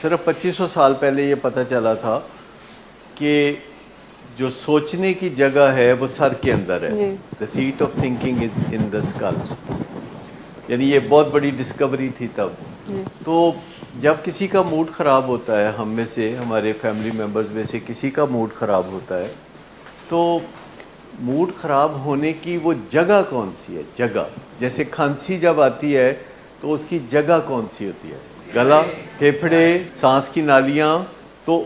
صرف 2500 سال پہلے یہ پتہ چلا تھا کہ جو سوچنے کی جگہ ہے وہ سر کے اندر ہے. The set of thinking is in the skill. یعنی یہ بہت بڑی ڈسکوری تھی تب. تو جب کسی کا موڈ خراب ہوتا ہے، ہم میں سے، ہمارے فیملی ممبرز میں سے کسی کا موڈ خراب ہوتا ہے، تو موڈ خراب ہونے کی وہ جگہ کون سی ہے؟ جگہ جیسے کھانسی جب آتی ہے تو اس کی جگہ کون سی ہوتی ہے؟ گلا، پھیپھڑے، سانس کی نالیاں. تو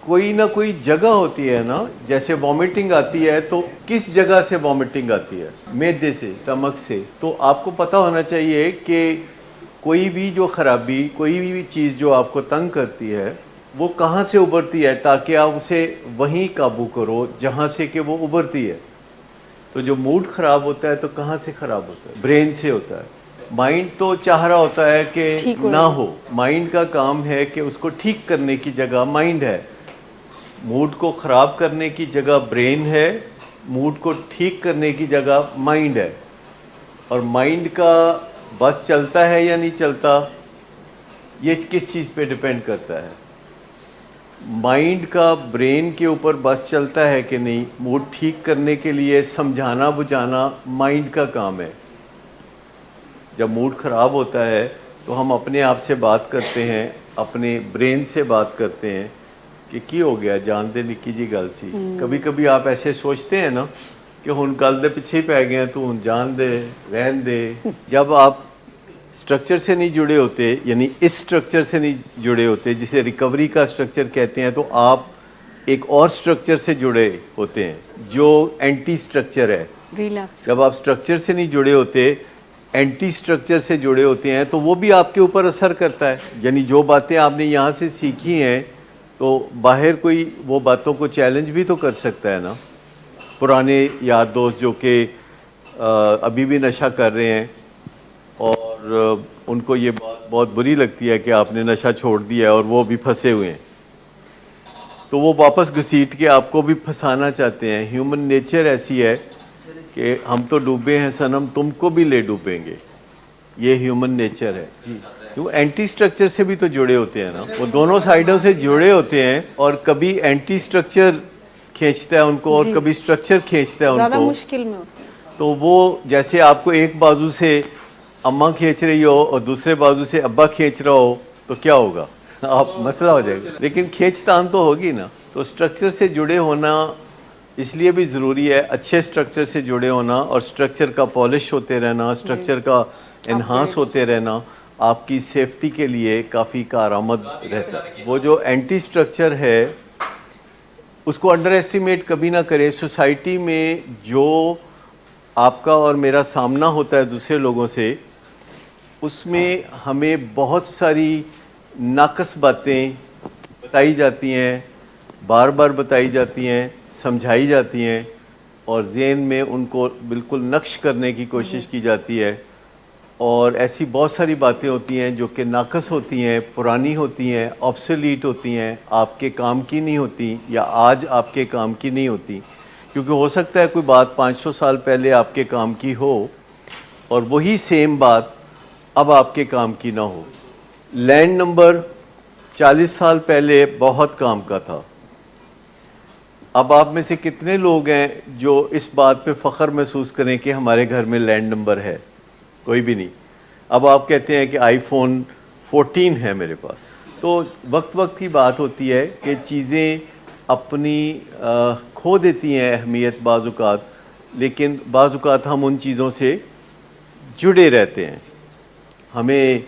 کوئی نہ کوئی جگہ ہوتی ہے نا. جیسے وامٹنگ آتی ہے تو کس جگہ سے وامٹنگ آتی ہے؟ معدے سے، اسٹمک سے. تو آپ کو پتہ ہونا چاہیے کہ کوئی بھی جو خرابی، کوئی بھی چیز جو آپ کو تنگ کرتی ہے، وہ کہاں سے ابھرتی ہے، تاکہ آپ اسے وہیں قابو کرو جہاں سے کہ وہ ابھرتی ہے. تو جو موڈ خراب ہوتا ہے تو کہاں سے خراب ہوتا ہے؟ برین سے ہوتا ہے. مائنڈ تو چاہ رہا ہوتا ہے کہ نہ ہو. مائنڈ کا کام ہے کہ اس کو ٹھیک کرنے کی جگہ مائنڈ ہے. موڈ کو خراب کرنے کی جگہ برین ہے، موڈ کو ٹھیک کرنے کی جگہ مائنڈ ہے. اور مائنڈ کا بس چلتا ہے یا نہیں چلتا، یہ کس چیز پہ ڈیپینڈ کرتا ہے؟ مائنڈ کا برین کے اوپر بس چلتا ہے کہ نہیں. موڈ ٹھیک کرنے کے لیے سمجھانا بجھانا مائنڈ کا کام ہے. جب موڈ خراب ہوتا ہے تو ہم اپنے آپ سے بات کرتے ہیں، اپنے برین سے بات کرتے ہیں کہ کی ہو گیا، جان دے نکی جی گل سی. کبھی کبھی آپ ایسے سوچتے ہیں نا کہ ہن گل دے پیچھے پی گئے ہیں، تو ہن جان دے، رہن دے. جب آپ سٹرکچر سے نہیں جڑے ہوتے، یعنی اس سٹرکچر سے نہیں جڑے ہوتے جسے ریکوری کا سٹرکچر کہتے ہیں، تو آپ ایک اور سٹرکچر سے جڑے ہوتے ہیں جو اینٹی سٹرکچر ہے. جب آپ سٹرکچر سے نہیں جڑے ہوتے، اینٹی سٹرکچر سے جڑے ہوتے ہیں، تو وہ بھی آپ کے اوپر اثر کرتا ہے. یعنی جو باتیں آپ نے یہاں سے سیکھی ہیں تو باہر کوئی وہ باتوں کو چیلنج بھی تو کر سکتا ہے نا. پرانے یار دوست جو کہ ابھی بھی نشہ کر رہے ہیں اور ان کو یہ بات بہت بری لگتی ہے کہ آپ نے نشہ چھوڑ دیا ہے اور وہ بھی پھنسے ہوئے ہیں، تو وہ واپس گھسیٹ کے آپ کو بھی پھنسانا چاہتے ہیں. ہیومن نیچر ایسی ہے کہ ہم تو ڈوبے ہیں صنم، تم کو بھی لے ڈوبیں گے. یہ ہیومن نیچر ہے. وہ اینٹی سٹرکچر سے بھی تو جڑے ہوتے ہیں نا. وہ دونوں سائیڈوں سے جڑے ہوتے ہیں، اور کبھی اینٹی سٹرکچر کھینچتا ہے ان کو اور کبھی سٹرکچر کھینچتا ہے ان کو. زیادہ مشکل میں ہوتے ہیں. تو وہ جیسے آپ کو ایک بازو سے اماں کھینچ رہی ہو اور دوسرے بازو سے ابا کھینچ رہا ہو تو کیا ہوگا؟ آپ مسئلہ ہو جائے گا. لیکن کھینچ تان تو ہوگی نا. تو سٹرکچر سے جڑے ہونا اس لیے بھی ضروری ہے، اچھے سٹرکچر سے جڑے ہونا، اور سٹرکچر کا پالش ہوتے رہنا، سٹرکچر کا انہانس ہوتے رہنا آپ کی سیفٹی کے لیے کافی کارآمد رہتا ہے. وہ جو اینٹی سٹرکچر ہے اس کو انڈر ایسٹیمیٹ کبھی نہ کرے. سوسائٹی میں جو آپ کا اور میرا سامنا ہوتا ہے دوسرے لوگوں سے، اس میں ہمیں بہت ساری ناقص باتیں بتائی جاتی ہیں، بار بار بتائی جاتی ہیں، سمجھائی جاتی ہیں، اور ذہن میں ان کو بالکل نقش کرنے کی کوشش کی جاتی ہے. اور ایسی بہت ساری باتیں ہوتی ہیں جو کہ ناقص ہوتی ہیں، پرانی ہوتی ہیں، آبسولیٹ ہوتی ہیں، آپ کے کام کی نہیں ہوتی، یا آج آپ کے کام کی نہیں ہوتی. کیونکہ ہو سکتا ہے کوئی بات 500 سال پہلے آپ کے کام کی ہو اور وہی سیم بات اب آپ کے کام کی نہ ہو. لینڈ نمبر 40 سال پہلے بہت کام کا تھا. اب آپ میں سے کتنے لوگ ہیں جو اس بات پہ فخر محسوس کریں کہ ہمارے گھر میں لینڈ نمبر ہے؟ کوئی بھی نہیں. اب آپ کہتے ہیں کہ آئی فون 14 ہے میرے پاس. تو وقت وقت کی بات ہوتی ہے کہ چیزیں اپنی کھو دیتی ہیں اہمیت بعض اوقات، لیکن بعض اوقات ہم ان چیزوں سے جڑے رہتے ہیں. ہمیں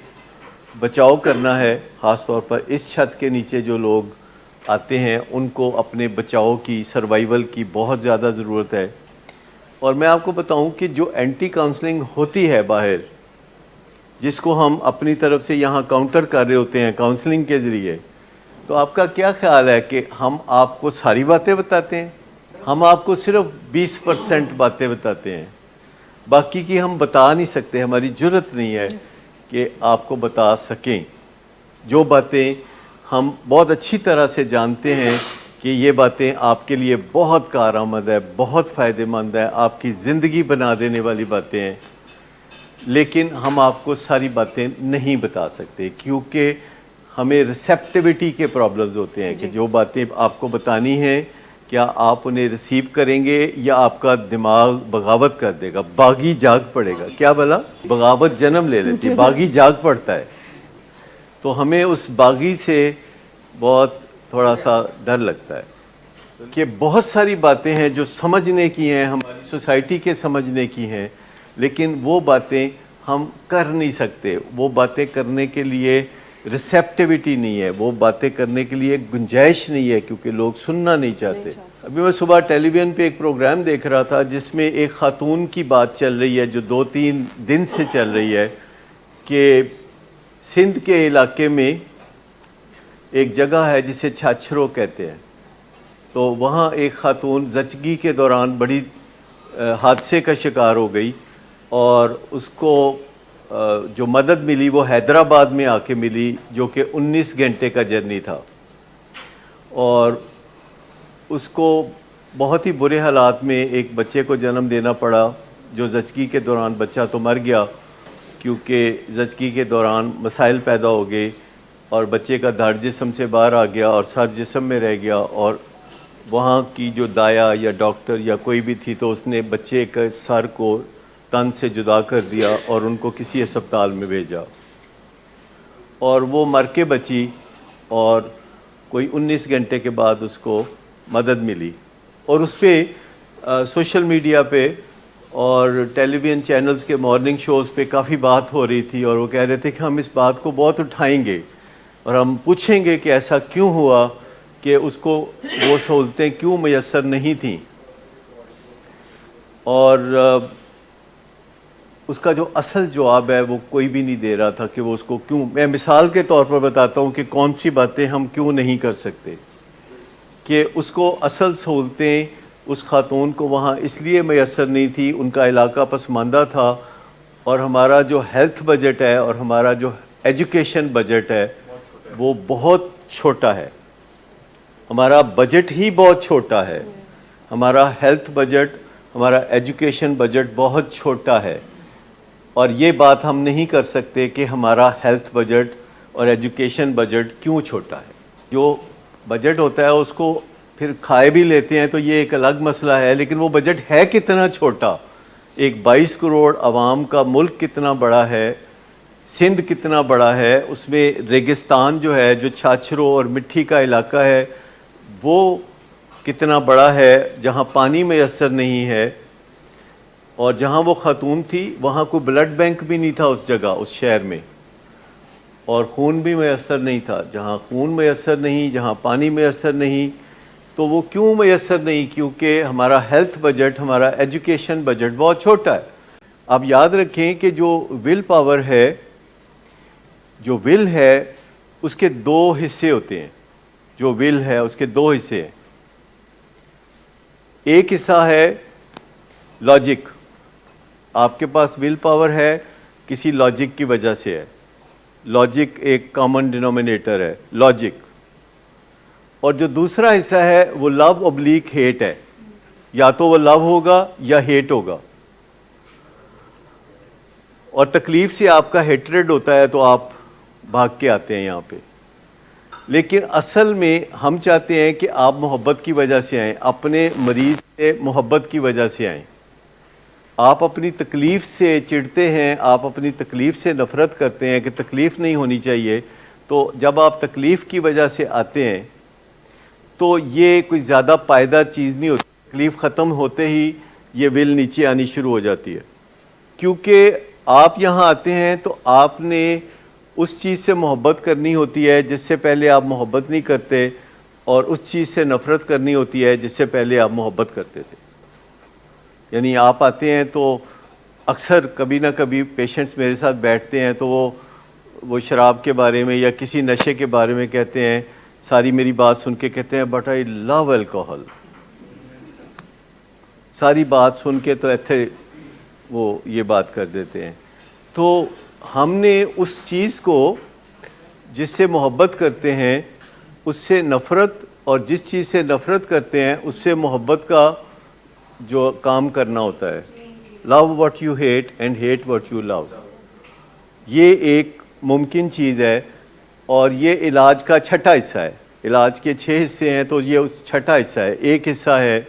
بچاؤ کرنا ہے. خاص طور پر اس چھت کے نیچے جو لوگ آتے ہیں ان کو اپنے بچاؤ کی، سروائیول کی بہت زیادہ ضرورت ہے. اور میں آپ کو بتاؤں کہ جو اینٹی کاؤنسلنگ ہوتی ہے باہر، جس کو ہم اپنی طرف سے یہاں کاؤنٹر کر رہے ہوتے ہیں کاؤنسلنگ کے ذریعے، تو آپ کا کیا خیال ہے کہ ہم آپ کو ساری باتیں بتاتے ہیں؟ ہم آپ کو صرف 20% باتیں بتاتے ہیں، باقی کی ہم بتا نہیں سکتے. ہماری جرت نہیں ہے کہ آپ کو بتا سکیں. جو باتیں ہم بہت اچھی طرح سے جانتے ہیں کہ یہ باتیں آپ کے لیے بہت کارآمد ہے، بہت فائدہ مند ہے، آپ کی زندگی بنا دینے والی باتیں ہیں، لیکن ہم آپ کو ساری باتیں نہیں بتا سکتے کیونکہ ہمیں ریسیپٹیوٹی کے پرابلمز ہوتے ہیں کہ جو باتیں آپ کو بتانی ہیں کیا آپ انہیں ریسیو کریں گے یا آپ کا دماغ بغاوت کر دے گا, باغی جاگ پڑے گا. کیا بلا بغاوت جنم لے لیتی ہے, باغی جاگ پڑتا ہے. تو ہمیں اس باغی سے بہت تھوڑا سا ڈر لگتا ہے کہ بہت ساری باتیں ہیں جو سمجھنے کی ہیں, ہماری سوسائٹی کے سمجھنے کی ہیں, لیکن وہ باتیں ہم کر نہیں سکتے. وہ باتیں کرنے کے لیے ریسیپٹیوٹی نہیں ہے, وہ باتیں کرنے کے لیے گنجائش نہیں ہے, کیونکہ لوگ سننا نہیں چاہتے. ابھی میں صبح ٹیلی ویژن پہ ایک پروگرام دیکھ رہا تھا جس میں ایک خاتون کی بات چل رہی ہے جو 2-3 دن سے چل رہی ہے کہ سندھ کے علاقے میں ایک جگہ ہے جسے چھاچھرو کہتے ہیں. تو وہاں ایک خاتون زچگی کے دوران بڑی حادثے کا شکار ہو گئی اور اس کو جو مدد ملی وہ حیدرآباد میں آ کے ملی, جو کہ 19 گھنٹے کا جرنی تھا. اور اس کو بہت ہی برے حالات میں ایک بچے کو جنم دینا پڑا, جو زچگی کے دوران بچہ تو مر گیا کیونکہ زچگی کے دوران مسائل پیدا ہو گئے اور بچے کا دھڑ جسم سے باہر آ گیا اور سر جسم میں رہ گیا. اور وہاں کی جو دایا یا ڈاکٹر یا کوئی بھی تھی تو اس نے بچے کے سر کو تن سے جدا کر دیا اور ان کو کسی ہسپتال میں بھیجا اور وہ مر کے بچی اور کوئی 19 گھنٹے کے بعد اس کو مدد ملی. اور اس پہ سوشل میڈیا پہ اور ٹیلی ویژن چینلز کے مارننگ شوز پہ کافی بات ہو رہی تھی اور وہ کہہ رہے تھے کہ ہم اس بات کو بہت اٹھائیں گے اور ہم پوچھیں گے کہ ایسا کیوں ہوا کہ اس کو وہ سہولتیں کیوں میسر نہیں تھیں. اور اس کا جو اصل جواب ہے وہ کوئی بھی نہیں دے رہا تھا کہ وہ اس کو کیوں. میں مثال کے طور پر بتاتا ہوں کہ کون سی باتیں ہم کیوں نہیں کر سکتے. کہ اس کو اصل سہولتیں اس خاتون کو وہاں اس لیے میسر نہیں تھی, ان کا علاقہ پسماندہ تھا اور ہمارا جو ہیلتھ بجٹ ہے اور ہمارا جو ایجوکیشن بجٹ ہے وہ بہت چھوٹا ہے. ہمارا بجٹ ہی بہت چھوٹا ہے, ہمارا ہیلتھ بجٹ, ہمارا ایجوکیشن بجٹ بہت چھوٹا ہے. اور یہ بات ہم نہیں کر سکتے کہ ہمارا ہیلتھ بجٹ اور ایجوکیشن بجٹ کیوں چھوٹا ہے. جو بجٹ ہوتا ہے اس کو پھر کھائے بھی لیتے ہیں تو یہ ایک الگ مسئلہ ہے, لیکن وہ بجٹ ہے کتنا چھوٹا. ایک 22 کروڑ عوام کا ملک کتنا بڑا ہے, سندھ کتنا بڑا ہے, اس میں ریگستان جو ہے, جو چھاچھروں اور مٹی کا علاقہ ہے, وہ کتنا بڑا ہے جہاں پانی میسر نہیں ہے. اور جہاں وہ خاتون تھی وہاں کوئی بلڈ بینک بھی نہیں تھا اس جگہ, اس شہر میں, اور خون بھی میسر نہیں تھا. جہاں خون میسر نہیں, جہاں پانی میسر نہیں, تو وہ کیوں میسر نہیں؟ کیونکہ ہمارا ہیلتھ بجٹ, ہمارا ایجوکیشن بجٹ بہت چھوٹا ہے. آپ یاد رکھیں کہ جو ول پاور ہے, جو ول ہے اس کے 2 حصے ہوتے ہیں. جو ول ہے اس کے 2 حصے ہیں. ایک حصہ ہے لاجک, آپ کے پاس ول پاور ہے کسی لاجک کی وجہ سے ہے. لاجک ایک کامن ڈینومینیٹر ہے, لاجک. اور جو دوسرا حصہ ہے وہ لو ابلیک ہیٹ ہے, یا تو وہ لو ہوگا یا ہیٹ ہوگا. اور تکلیف سے آپ کا ہیٹریڈ ہوتا ہے تو آپ بھاگ کے آتے ہیں یہاں پہ. لیکن اصل میں ہم چاہتے ہیں کہ آپ محبت کی وجہ سے آئیں, اپنے مریض سے محبت کی وجہ سے آئیں. آپ اپنی تکلیف سے چڑھتے ہیں, آپ اپنی تکلیف سے نفرت کرتے ہیں کہ تکلیف نہیں ہونی چاہیے. تو جب آپ تکلیف کی وجہ سے آتے ہیں تو یہ کوئی زیادہ پائیدار چیز نہیں ہوتی. تکلیف ختم ہوتے ہی یہ ول نیچے آنی شروع ہو جاتی ہے, کیونکہ آپ یہاں آتے ہیں تو آپ نے اس چیز سے محبت کرنی ہوتی ہے جس سے پہلے آپ محبت نہیں کرتے, اور اس چیز سے نفرت کرنی ہوتی ہے جس سے پہلے آپ محبت کرتے تھے. یعنی آپ آتے ہیں تو اکثر کبھی نہ کبھی پیشنٹس میرے ساتھ بیٹھتے ہیں تو وہ شراب کے بارے میں یا کسی نشے کے بارے میں کہتے ہیں, ساری میری بات سن کے کہتے ہیں بٹ آئی لو الکوہل. ساری بات سن کے تو ایتھے وہ یہ بات کر دیتے ہیں. تو ہم نے اس چیز کو جس سے محبت کرتے ہیں اس سے نفرت, اور جس چیز سے نفرت کرتے ہیں اس سے محبت کا جو کام کرنا ہوتا ہے. Love what you hate and hate what you love. یہ ایک ممکن چیز ہے اور یہ علاج کا چھٹا حصہ ہے. علاج کے 6 حصے ہیں تو یہ اس چھٹا حصہ ہے. ایک حصہ ہے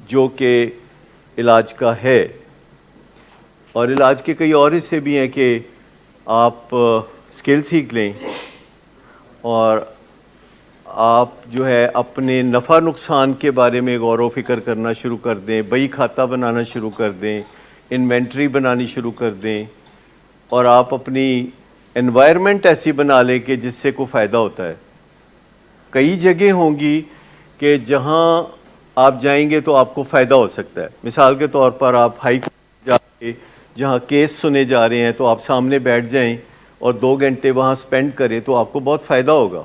جو کہ علاج کا ہے, اور علاج کے کئی اور حصے بھی ہیں کہ آپ اسکل سیکھ لیں اور آپ جو ہے اپنے نفع نقصان کے بارے میں غور و فکر کرنا شروع کر دیں, بہی کھاتہ بنانا شروع کر دیں, انوینٹری بنانی شروع کر دیں, اور آپ اپنی انوائرمنٹ ایسی بنا لیں کہ جس سے کوئی فائدہ ہوتا ہے. کئی جگہ ہوں گی کہ جہاں آپ جائیں گے تو آپ کو فائدہ ہو سکتا ہے. مثال کے طور پر آپ ہائی کورٹ جا کے جہاں کیس سنے جا رہے ہیں تو آپ سامنے بیٹھ جائیں اور 2 گھنٹے وہاں سپینڈ کریں تو آپ کو بہت فائدہ ہوگا.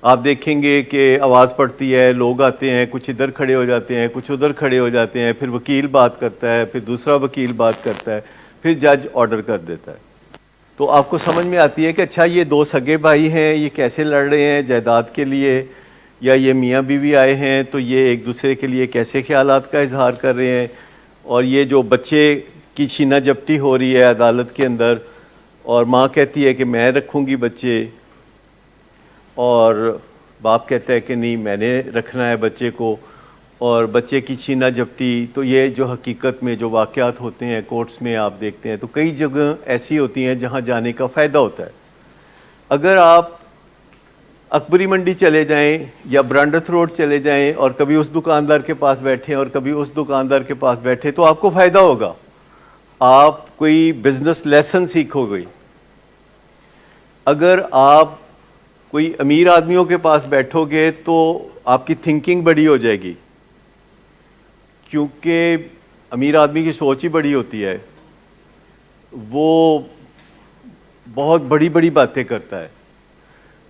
آپ دیکھیں گے کہ آواز پڑتی ہے, لوگ آتے ہیں, کچھ ادھر کھڑے ہو جاتے ہیں, کچھ ادھر کھڑے ہو جاتے ہیں, پھر وکیل بات کرتا ہے, پھر دوسرا وکیل بات کرتا ہے, پھر جج آرڈر کر دیتا ہے. تو آپ کو سمجھ میں آتی ہے کہ اچھا یہ 2 سگے بھائی ہیں, یہ کیسے لڑ رہے ہیں جائیداد کے لیے, یا یہ میاں بیوی آئے ہیں تو یہ ایک دوسرے کے لیے کیسے خیالات کا اظہار کر رہے ہیں. اور یہ جو بچے کی چھینا جپٹی ہو رہی ہے عدالت کے اندر, اور ماں کہتی ہے کہ میں رکھوں گی بچے, اور باپ کہتا ہے کہ نہیں میں نے رکھنا ہے بچے کو, اور بچے کی چھینا جپٹی. تو یہ جو حقیقت میں جو واقعات ہوتے ہیں کورٹس میں آپ دیکھتے ہیں تو کئی جگہ ایسی ہوتی ہیں جہاں جانے کا فائدہ ہوتا ہے. اگر آپ اکبری منڈی چلے جائیں یا برانڈت روڈ چلے جائیں اور کبھی اس دکاندار کے پاس بیٹھیں اور کبھی اس دکاندار کے پاس بیٹھے تو آپ کو فائدہ ہوگا, آپ کوئی بزنس لیسن سیکھو گے. اگر آپ کوئی امیر آدمیوں کے پاس بیٹھو گے تو آپ کی تھنکنگ بڑی ہو جائے گی, کیونکہ امیر آدمی کی سوچ ہی بڑی ہوتی ہے, وہ بہت بڑی بڑی باتیں کرتا ہے.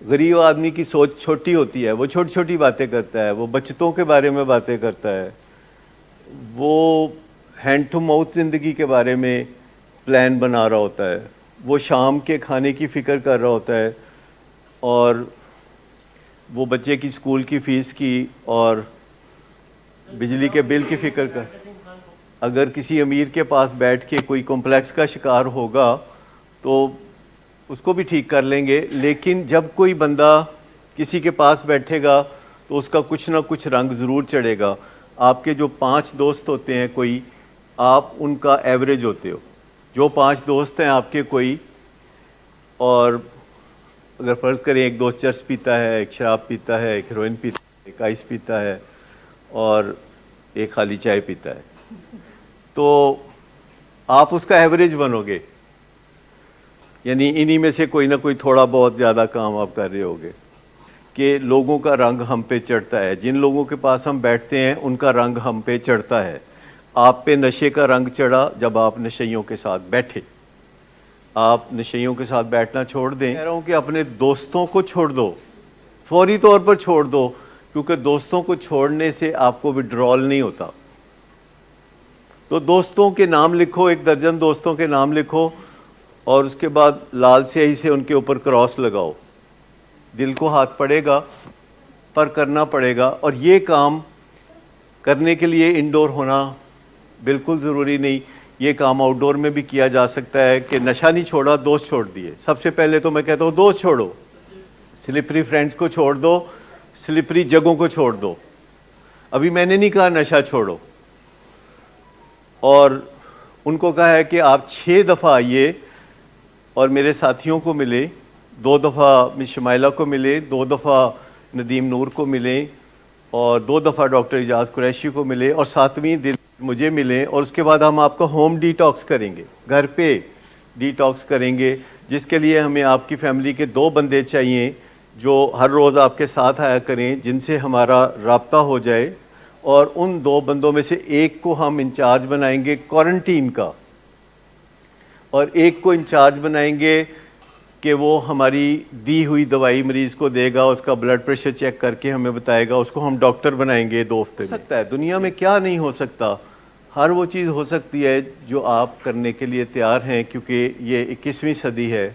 غریب آدمی کی سوچ چھوٹی ہوتی ہے, وہ چھوٹی چھوٹی باتیں کرتا ہے, وہ بچتوں کے بارے میں باتیں کرتا ہے, وہ ہینڈ ٹو ماؤتھ زندگی کے بارے میں پلان بنا رہا ہوتا ہے, وہ شام کے کھانے کی فکر کر رہا ہوتا ہے, اور وہ بچے کی اسکول کی فیس کی اور بجلی کے بل کی فکر کر. اگر کسی امیر کے پاس بیٹھ کے کوئی کمپلیکس کا شکار ہوگا تو اس کو بھی ٹھیک کر لیں گے, لیکن جب کوئی بندہ کسی کے پاس بیٹھے گا تو اس کا کچھ نہ کچھ رنگ ضرور چڑھے گا. آپ کے جو 5 دوست ہوتے ہیں کوئی, آپ ان کا ایوریج ہوتے ہو. جو 5 دوست ہیں آپ کے کوئی, اور اگر فرض کریں ایک دوست چرس پیتا ہے, ایک شراب پیتا ہے, ایک ہیروئن پیتا ہے, ایک آئس پیتا ہے, اور ایک خالی چائے پیتا ہے, تو آپ اس کا ایوریج بنو گے. یعنی انہی میں سے کوئی نہ کوئی تھوڑا بہت زیادہ کام آپ کر رہے ہوگے. کہ لوگوں کا رنگ ہم پہ چڑھتا ہے, جن لوگوں کے پاس ہم بیٹھتے ہیں ان کا رنگ ہم پہ چڑھتا ہے. آپ پہ نشے کا رنگ چڑھا جب آپ نشیوں کے ساتھ بیٹھے. آپ نشیوں کے ساتھ بیٹھنا چھوڑ دیں. کہہ رہا ہوں کہ اپنے دوستوں کو چھوڑ دو, فوری طور پر چھوڑ دو, کیونکہ دوستوں کو چھوڑنے سے آپ کو وڈرال نہیں ہوتا. تو دوستوں کے نام لکھو, 1 درجن دوستوں کے نام لکھو, اور اس کے بعد لال سیاہی سے ان کے اوپر کراس لگاؤ. دل کو ہاتھ پڑے گا پر کرنا پڑے گا. اور یہ کام کرنے کے لیے انڈور ہونا بالکل ضروری نہیں, یہ کام آؤٹ ڈور میں بھی کیا جا سکتا ہے. کہ نشہ نہیں چھوڑا, دوست چھوڑ دیے. سب سے پہلے تو میں کہتا ہوں دوست چھوڑو, سلپری فرینڈز کو چھوڑ دو, سلپری جگہوں کو چھوڑ دو. ابھی میں نے نہیں کہا نشہ چھوڑو, اور ان کو کہا ہے کہ آپ 6 دفعہ آئیے اور میرے ساتھیوں کو ملے. 2 دفعہ مس شمائلہ کو ملے, 2 دفعہ ندیم نور کو ملیں, اور 2 دفعہ ڈاکٹر اعجاز قریشی کو ملے, اور 7ویں دن مجھے ملیں. اور اس کے بعد ہم آپ کا ہوم ڈی ٹاکس کریں گے, گھر پہ ڈی ٹاکس کریں گے, جس کے لیے ہمیں آپ کی فیملی کے 2 بندے چاہیے جو ہر روز آپ کے ساتھ آیا کریں, جن سے ہمارا رابطہ ہو جائے. اور ان 2 بندوں میں سے ایک کو ہم انچارج بنائیں گے کوارنٹین کا, اور ایک کو انچارج بنائیں گے کہ وہ ہماری دی ہوئی دوائی مریض کو دے گا, اس کا بلڈ پریشر چیک کر کے ہمیں بتائے گا. اس کو ہم ڈاکٹر بنائیں گے 2 ہفتے میں. سکتا ہے, دنیا میں کیا نہیں ہو سکتا, ہر وہ چیز ہو سکتی ہے جو آپ کرنے کے لیے تیار ہیں, کیونکہ یہ 21ویں صدی ہے,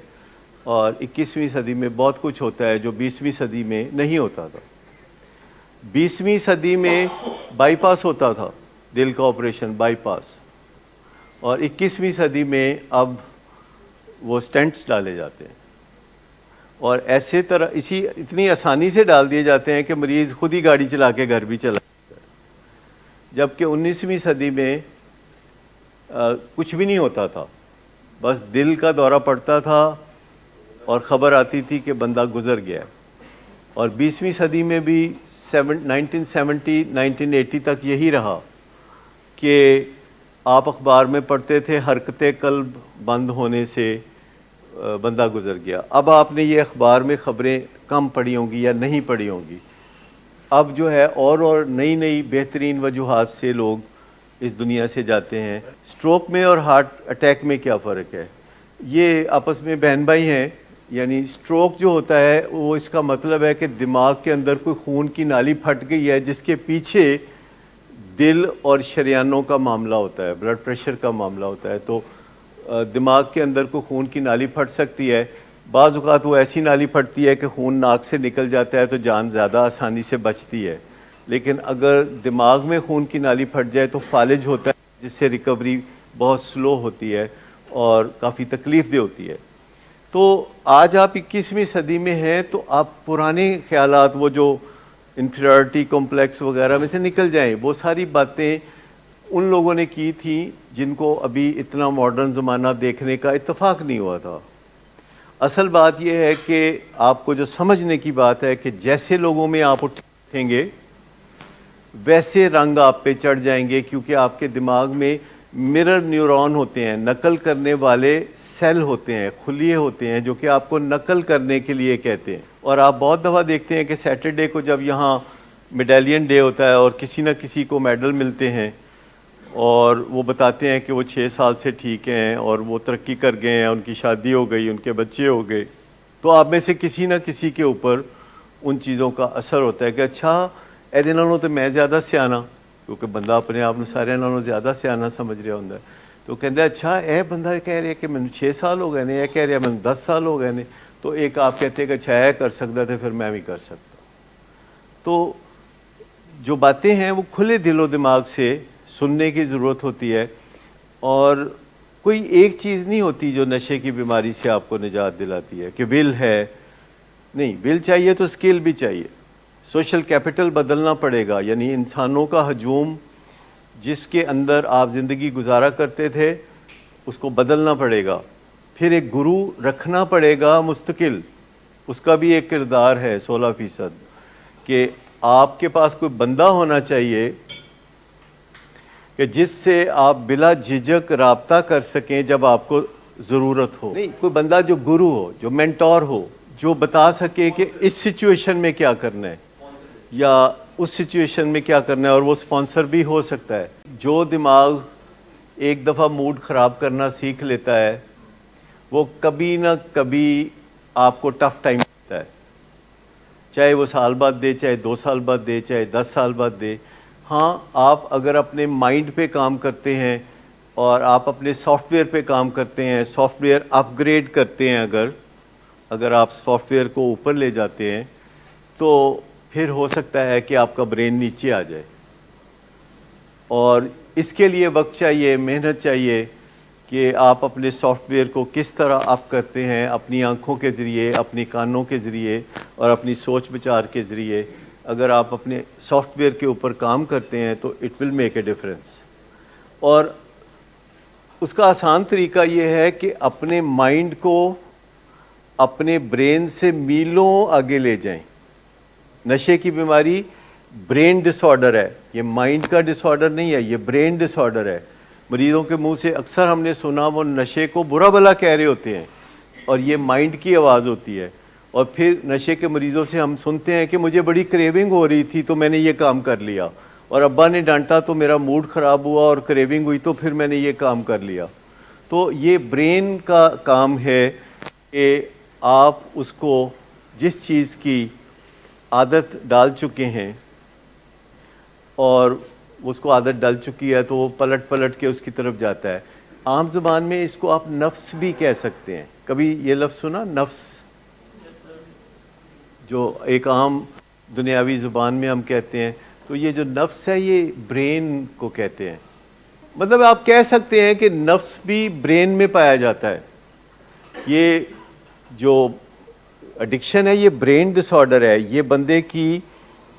اور 21ویں صدی میں بہت کچھ ہوتا ہے جو 20ویں صدی میں نہیں ہوتا تھا. 20ویں صدی میں بائی پاس ہوتا تھا, دل کا آپریشن بائی پاس, اور 21ویں صدی میں اب وہ سٹینٹس ڈالے جاتے ہیں. اور ایسے طرح اتنی آسانی سے ڈال دیے جاتے ہیں کہ مریض خود ہی گاڑی چلا کے گھر بھی چلا جاتا ہے، جبکہ 19ویں صدی میں کچھ بھی نہیں ہوتا تھا، بس دل کا دورہ پڑتا تھا اور خبر آتی تھی کہ بندہ گزر گیا ہے۔ اور 20ویں صدی میں بھی 1970 1980 تک یہی رہا کہ آپ اخبار میں پڑھتے تھے حرکت قلب بند ہونے سے بندہ گزر گیا۔ اب آپ نے یہ اخبار میں خبریں کم پڑھی ہوں گی یا نہیں پڑھی ہوں گی، اب جو ہے اور نئی نئی بہترین وجوہات سے لوگ اس دنیا سے جاتے ہیں۔ سٹروک میں اور ہارٹ اٹیک میں کیا فرق ہے؟ یہ آپس میں بہن بھائی ہیں، یعنی سٹروک جو ہوتا ہے وہ اس کا مطلب ہے کہ دماغ کے اندر کوئی خون کی نالی پھٹ گئی ہے جس کے پیچھے دل اور شریانوں کا معاملہ ہوتا ہے، بلڈ پریشر کا معاملہ ہوتا ہے۔ تو دماغ کے اندر کوئی خون کی نالی پھٹ سکتی ہے، بعض اوقات وہ ایسی نالی پھٹتی ہے کہ خون ناک سے نکل جاتا ہے تو جان زیادہ آسانی سے بچتی ہے، لیکن اگر دماغ میں خون کی نالی پھٹ جائے تو فالج ہوتا ہے جس سے ریکوری بہت سلو ہوتی ہے اور کافی تکلیف دہ ہوتی ہے۔ تو آج آپ 21ویں صدی میں ہیں تو آپ پرانے خیالات، وہ جو انفیریورٹی کمپلیکس وغیرہ میں سے نکل جائیں، وہ ساری باتیں ان لوگوں نے کی تھیں جن کو ابھی اتنا ماڈرن زمانہ دیکھنے کا اتفاق نہیں ہوا تھا۔ اصل بات یہ ہے کہ آپ کو جو سمجھنے کی بات ہے کہ جیسے لوگوں میں آپ اٹھیں گے ویسے رنگ آپ پہ چڑھ جائیں گے، کیونکہ آپ کے دماغ میں مرر نیورون ہوتے ہیں، نقل کرنے والے سیل ہوتے ہیں، خلیے ہوتے ہیں جو کہ آپ کو نقل کرنے کے لیے کہتے ہیں۔ اور آپ بہت دفعہ دیکھتے ہیں کہ سیٹرڈے کو جب یہاں میڈالین ڈے ہوتا ہے اور کسی نہ کسی کو میڈل ملتے ہیں اور وہ بتاتے ہیں کہ وہ 6 سال سے ٹھیک ہیں اور وہ ترقی کر گئے ہیں، ان کی شادی ہو گئی، ان کے بچے ہو گئے، تو آپ میں سے کسی نہ کسی کے اوپر ان چیزوں کا اثر ہوتا ہے کہ اچھا ایدے نالوں تو میں زیادہ سیانا، کیونکہ بندہ اپنے آپ نے سارے نالوں زیادہ سیانا سمجھ رہا ہوں، تو کہتا ہے اچھا اے بندہ کہہ رہا ہے کہ میں 6 سال ہو گئے نے، یہ کہہ رہا ہے میں 10 سال ہو گئے نے، تو ایک آپ کہتے ہیں کہ اچھا ہے کر سکتا تھا، پھر میں بھی کر سکتا۔ تو جو باتیں ہیں وہ کھلے دل و دماغ سے سننے کی ضرورت ہوتی ہے، اور کوئی ایک چیز نہیں ہوتی جو نشے کی بیماری سے آپ کو نجات دلاتی ہے کہ ول ہے، نہیں، ول چاہیے تو اسکل بھی چاہیے، سوشل کیپٹل بدلنا پڑے گا، یعنی انسانوں کا ہجوم جس کے اندر آپ زندگی گزارا کرتے تھے اس کو بدلنا پڑے گا، پھر ایک گرو رکھنا پڑے گا مستقل، اس کا بھی ایک کردار ہے 16%، کہ آپ کے پاس کوئی بندہ ہونا چاہیے کہ جس سے آپ بلا جھجک رابطہ کر سکیں جب آپ کو ضرورت ہو، نہیں کوئی بندہ جو گرو ہو، جو مینٹور ہو، جو بتا سکے کہ اس سچویشن میں کیا کرنا ہے یا اس سچویشن میں کیا کرنا ہے، اور وہ سپانسر بھی ہو سکتا ہے۔ جو دماغ ایک دفعہ موڈ خراب کرنا سیکھ لیتا ہے وہ کبھی نہ کبھی آپ کو ٹف ٹائم دیتا ہے، چاہے وہ سال بعد دے، چاہے 2 سال بعد دے، چاہے 10 سال بعد دے۔ ہاں، آپ اگر اپنے مائنڈ پہ کام کرتے ہیں اور آپ اپنے سافٹ ویئر پہ کام کرتے ہیں، سافٹ ویئر اپ گریڈ کرتے ہیں، اگر آپ سافٹ ویئر کو اوپر لے جاتے ہیں تو پھر ہو سکتا ہے کہ آپ کا برین نیچے آ جائے، اور اس کے لیے وقت چاہیے، محنت چاہیے کہ آپ اپنے سافٹ ویئر کو کس طرح اپ کرتے ہیں، اپنی آنکھوں کے ذریعے، اپنی کانوں کے ذریعے اور اپنی سوچ بچار کے ذریعے۔ اگر آپ اپنے سافٹ ویئر کے اوپر کام کرتے ہیں تو it will make a difference, اور اس کا آسان طریقہ یہ ہے کہ اپنے مائنڈ کو اپنے برین سے میلوں آگے لے جائیں۔ نشے کی بیماری برین ڈس آرڈر ہے، یہ مائنڈ کا ڈس آرڈر نہیں ہے، یہ برین ڈس آرڈر ہے۔ مریضوں کے منہ سے اکثر ہم نے سنا وہ نشے کو برا بھلا کہہ رہے ہوتے ہیں، اور یہ مائنڈ کی آواز ہوتی ہے۔ اور پھر نشے کے مریضوں سے ہم سنتے ہیں کہ مجھے بڑی کریونگ ہو رہی تھی تو میں نے یہ کام کر لیا، اور ابا نے ڈانٹا تو میرا موڈ خراب ہوا اور کریونگ ہوئی تو پھر میں نے یہ کام کر لیا۔ تو یہ برین کا کام ہے کہ آپ اس کو جس چیز کی عادت ڈال چکے ہیں اور اس کو عادت ڈال چکی ہے تو وہ پلٹ پلٹ کے اس کی طرف جاتا ہے۔ عام زبان میں اس کو آپ نفس بھی کہہ سکتے ہیں۔ کبھی یہ لفظ سنا، نفس، جو ایک عام دنیاوی زبان میں ہم کہتے ہیں، تو یہ جو نفس ہے یہ برین کو کہتے ہیں۔ مطلب آپ کہہ سکتے ہیں کہ نفس بھی برین میں پایا جاتا ہے۔ یہ جو ایڈکشن ہے یہ برین ڈس آرڈر ہے, یہ بندے کی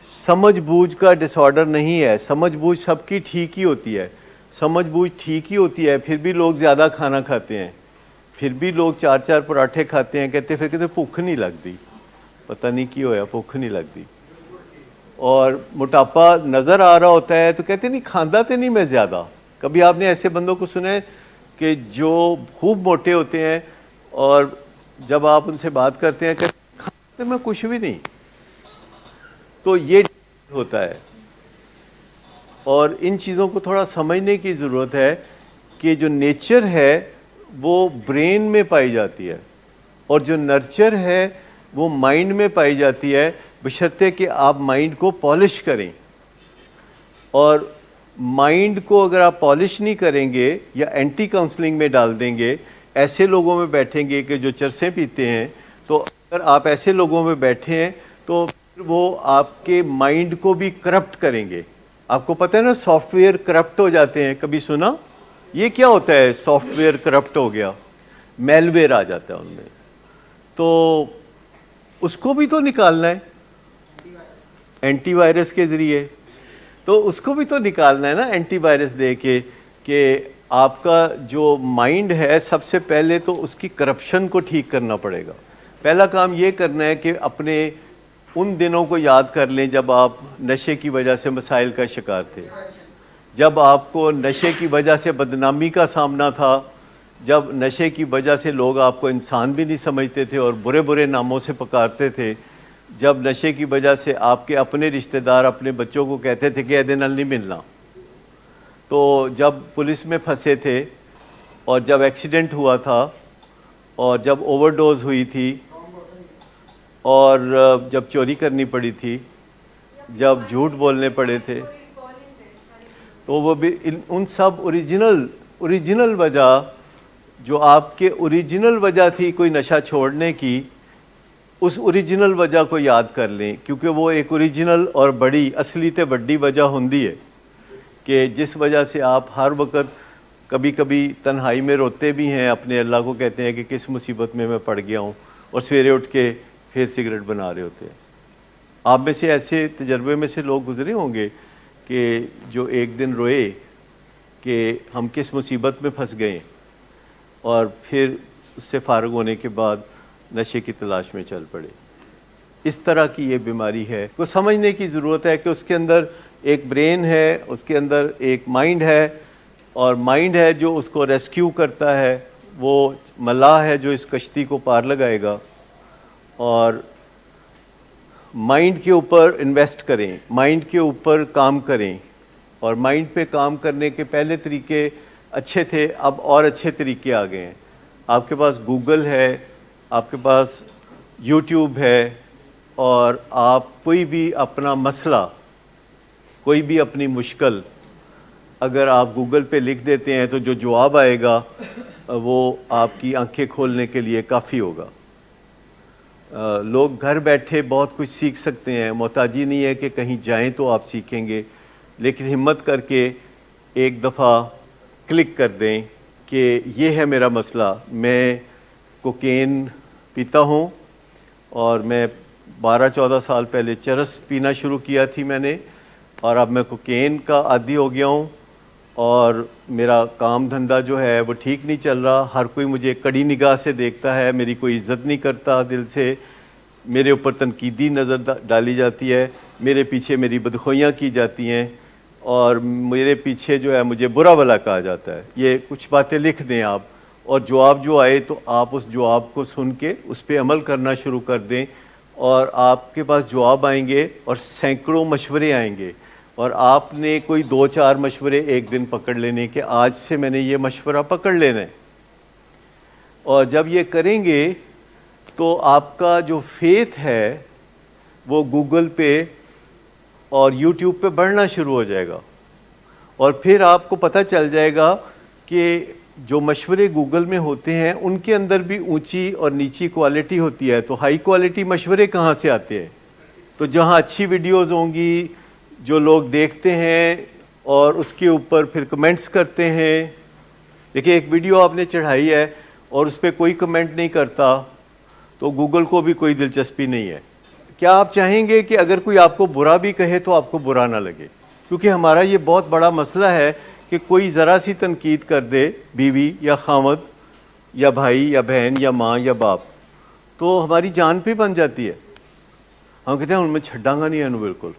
سمجھ بوجھ کا ڈس آرڈر نہیں ہے. سمجھ بوجھ سب کی ٹھیک ہی ہوتی ہے, سمجھ بوجھ ٹھیک ہی ہوتی ہے, پھر بھی لوگ زیادہ کھانا کھاتے ہیں, پھر بھی لوگ 4 پراٹھے کھاتے ہیں, کہتے بھوک نہیں لگتی, پتہ نہیں کی ہویا بھوک نہیں لگتی. اور موٹاپا نظر آ رہا ہوتا ہے تو کہتے نہیں کھاندہ تو نہیں میں زیادہ. کبھی آپ نے ایسے بندوں کو سنا ہے کہ جو خوب موٹے ہوتے ہیں اور جب آپ ان سے بات کرتے ہیں کہتے میں کچھ بھی نہیں. تو یہ ہوتا ہے, اور ان چیزوں کو تھوڑا سمجھنے کی ضرورت ہے کہ جو نیچر ہے وہ برین میں پائی جاتی ہے اور جو نرچر ہے وہ مائنڈ میں پائی جاتی ہے, بشرطے کہ آپ مائنڈ کو پالش کریں. اور مائنڈ کو اگر آپ پالش نہیں کریں گے یا اینٹی کاؤنسلنگ میں ڈال دیں گے, ایسے لوگوں میں بیٹھیں گے کہ جو چرسیں پیتے ہیں, تو اگر آپ ایسے لوگوں میں بیٹھے ہیں تو وہ آپ کے مائنڈ کو بھی کرپٹ کریں گے. آپ کو پتہ ہے نا سافٹ ویئر کرپٹ ہو جاتے ہیں, کبھی سنا یہ کیا ہوتا ہے سافٹ ویئر کرپٹ ہو گیا, میل ویئر آ جاتا ہے ان میں, تو اس کو بھی تو نکالنا ہے اینٹی وائرس کے ذریعے, تو اس کو بھی تو نکالنا ہے نا اینٹی وائرس دے کے, کہ آپ کا جو مائنڈ ہے سب سے پہلے تو اس کی کرپشن کو ٹھیک کرنا پڑے گا. پہلا کام یہ کرنا ہے کہ اپنے ان دنوں کو یاد کر لیں جب آپ نشے کی وجہ سے مسائل کا شکار تھے, جب آپ کو نشے کی وجہ سے بدنامی کا سامنا تھا, جب نشے کی وجہ سے لوگ آپ کو انسان بھی نہیں سمجھتے تھے اور برے برے ناموں سے پکارتے تھے, جب نشے کی وجہ سے آپ کے اپنے رشتہ دار اپنے بچوں کو کہتے تھے کہ ایدے نال نہیں ملنا, تو جب پولیس میں پھنسے تھے اور جب ایکسیڈنٹ ہوا تھا اور جب اوور ڈوز ہوئی تھی اور جب چوری کرنی پڑی تھی, جب جھوٹ بولنے پڑے تھے, تو وہ بھی ان سب اوریجنل وجہ جو آپ کے اوریجنل وجہ تھی کوئی نشہ چھوڑنے کی, اس اوریجنل وجہ کو یاد کر لیں, کیونکہ وہ ایک اوریجنل اور بڑی اصلی تے بڑی وجہ ہوندی ہے کہ جس وجہ سے آپ ہر وقت کبھی کبھی تنہائی میں روتے بھی ہیں, اپنے اللہ کو کہتے ہیں کہ کس مصیبت میں پڑ گیا ہوں, اور سویرے اٹھ کے پھر سگریٹ بنا رہے ہوتے ہیں. آپ میں سے ایسے تجربے میں سے لوگ گزرے ہوں گے کہ جو ایک دن روئے کہ ہم کس مصیبت میں پھنس گئے, اور پھر اس سے فارغ ہونے کے بعد نشے کی تلاش میں چل پڑے. اس طرح کی یہ بیماری ہے, کو سمجھنے کی ضرورت ہے کہ اس کے اندر ایک برین ہے, اس کے اندر ایک مائنڈ ہے, اور مائنڈ ہے جو اس کو ریسکیو کرتا ہے, وہ ملاح ہے جو اس کشتی کو پار لگائے گا. اور مائنڈ کے اوپر انویسٹ کریں, مائنڈ کے اوپر کام کریں, اور مائنڈ پہ کام کرنے کے پہلے طریقے اچھے تھے, اب اور اچھے طریقے آ گئے ہیں. آپ کے پاس گوگل ہے, آپ کے پاس یوٹیوب ہے, اور آپ کوئی بھی اپنا مسئلہ, کوئی بھی اپنی مشکل اگر آپ گوگل پہ لکھ دیتے ہیں تو جو جواب آئے گا وہ آپ کی آنکھیں کھولنے کے لیے کافی ہوگا. لوگ گھر بیٹھے بہت کچھ سیکھ سکتے ہیں, محتاجی نہیں ہے کہ کہیں جائیں تو آپ سیکھیں گے, لیکن ہمت کر کے ایک دفعہ کلک کر دیں کہ یہ ہے میرا مسئلہ. میں کوکین پیتا ہوں, اور میں 12-14 سال پہلے چرس پینا شروع کیا تھی میں نے, اور اب میں کوکین کا عادی ہو گیا ہوں, اور میرا کام دھندہ جو ہے وہ ٹھیک نہیں چل رہا. ہر کوئی مجھے کڑی نگاہ سے دیکھتا ہے, میری کوئی عزت نہیں کرتا دل سے, میرے اوپر تنقیدی نظر ڈالی جاتی ہے, میرے پیچھے میری بدخوئیاں کی جاتی ہیں, اور میرے پیچھے جو ہے مجھے برا بھلا کہا جاتا ہے. یہ کچھ باتیں لکھ دیں آپ, اور جواب جو آئے تو آپ اس جواب کو سن کے اس پہ عمل کرنا شروع کر دیں, اور آپ کے پاس جواب آئیں گے اور سینکڑوں مشورے آئیں گے, اور آپ نے کوئی 2-4 مشورے ایک دن پکڑ لینے کہ آج سے میں نے یہ مشورہ پکڑ لینا ہے. اور جب یہ کریں گے تو آپ کا جو فیتھ ہے وہ گوگل پہ اور یوٹیوب پہ بڑھنا شروع ہو جائے گا, اور پھر آپ کو پتہ چل جائے گا کہ جو مشورے گوگل میں ہوتے ہیں ان کے اندر بھی اونچی اور نیچی کوالٹی ہوتی ہے. تو ہائی کوالٹی مشورے کہاں سے آتے ہیں؟ تو جہاں اچھی ویڈیوز ہوں گی جو لوگ دیکھتے ہیں اور اس کے اوپر پھر کمنٹس کرتے ہیں. دیکھیں ایک ویڈیو آپ نے چڑھائی ہے اور اس پہ کوئی کمنٹ نہیں کرتا, تو گوگل کو بھی کوئی دلچسپی نہیں ہے. کیا آپ چاہیں گے کہ اگر کوئی آپ کو برا بھی کہے تو آپ کو برا نہ لگے؟ کیونکہ ہمارا یہ بہت بڑا مسئلہ ہے کہ کوئی ذرا سی تنقید کر دے، بیوی یا خامد یا بھائی یا بہن یا ماں یا باپ، تو ہماری جان پہ بن جاتی ہے. ہم کہتے ہیں ان میں چھڈاں گا نہیں انہوں بالکل،